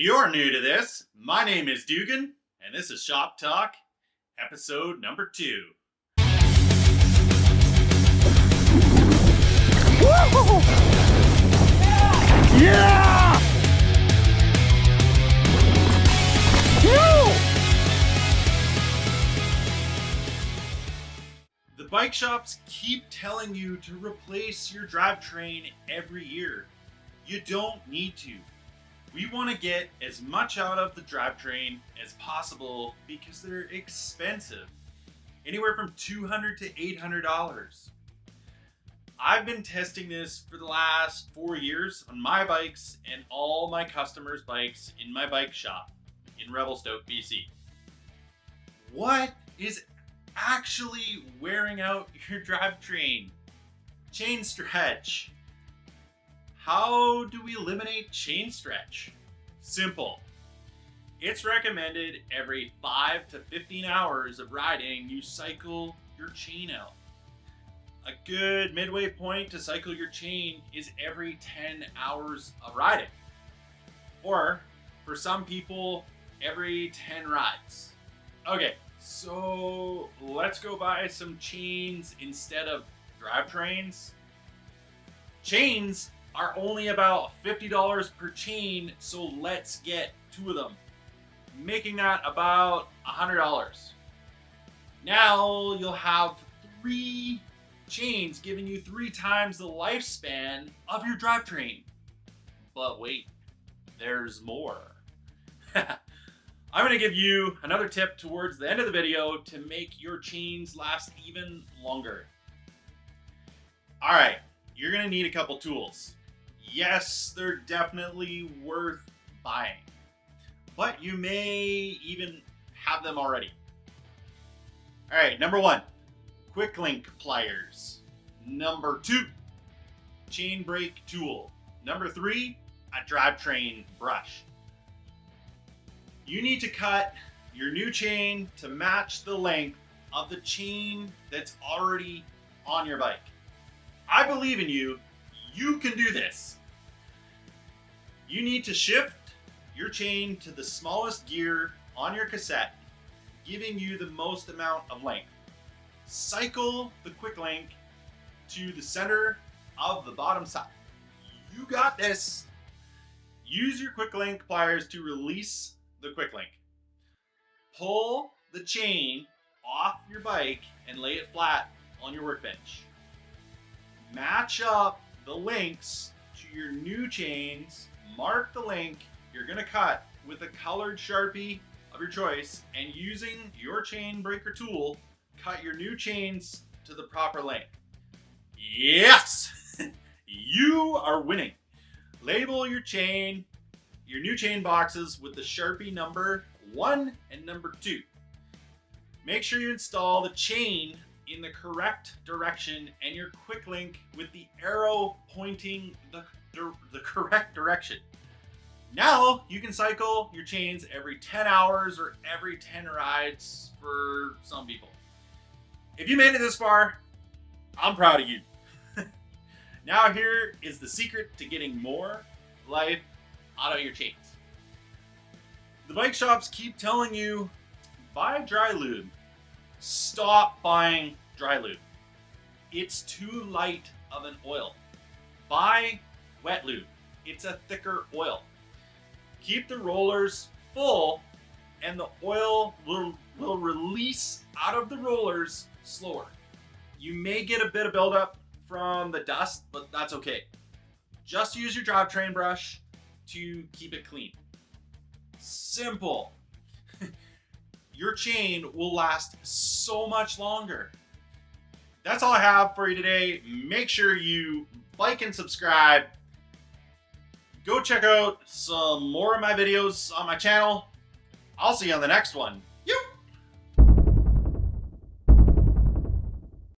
you're new to this, my name is Dugan, and this is Shop Talk, episode number 2. Woo! Yeah! Woo! The bike shops keep telling you to replace your drivetrain every year. You don't need to. We want to get as much out of the drivetrain as possible because they're expensive. Anywhere from $200 to $800. I've been testing this for the last 4 years on my bikes and all my customers' bikes in my bike shop in Revelstoke, BC. What is actually wearing out your drivetrain? Chain stretch. How do we eliminate chain stretch? Simple. It's recommended every 5 to 15 hours of riding, you cycle your chain out. A good midway point to cycle your chain is every 10 hours of riding. Or, for some people, every 10 rides. Okay, so let's go buy some chains instead of drivetrains. Chains are only about $50 per chain, so let's get 2 of them, making that about $100. Now you'll have 3 chains giving you 3 times the lifespan of your drivetrain. But wait, there's more. I'm going to give you another tip towards the end of the video to make your chains last even longer. Alright, you're going to need a couple tools. Yes, they're definitely worth buying, but you may even have them already. Alright, number 1, quick link pliers. Number 2, chain brake tool. Number 3, a drivetrain brush. You need to cut your new chain to match the length of the chain that's already on your bike. I believe in you. You can do this. You need to shift your chain to the smallest gear on your cassette, giving you the most amount of length. Cycle the quick link to the center of the bottom side. You got this. Use your quick link pliers to release the quick link. Pull the chain off your bike and lay it flat on your workbench. Match up the links to your new chains. Mark the link you're going to cut with a colored Sharpie of your choice, and using your chain breaker tool, cut your new chains to the proper length. Yes! You are winning. Label your new chain boxes with the Sharpie number 1 and number 2. Make sure you install the chain in the correct direction and your quick link with the arrow pointing the correct direction. Now you can cycle your chains every 10 hours or every 10 rides for some people. If you made it this far, I'm proud of you. Now here is the secret to getting more life out of your chains. The bike shops keep telling you, buy dry lube. Stop buying dry lube. It's too light of an oil. Buy wet lube. It's a thicker oil. Keep the rollers full and the oil will release out of the rollers slower. You may get a bit of buildup from the dust, but that's okay. Just use your drivetrain brush to keep it clean. Simple. Your chain will last so much longer. That's all I have for you today. Make sure you like and subscribe. Go check out some more of my videos on my channel. I'll see you on the next one.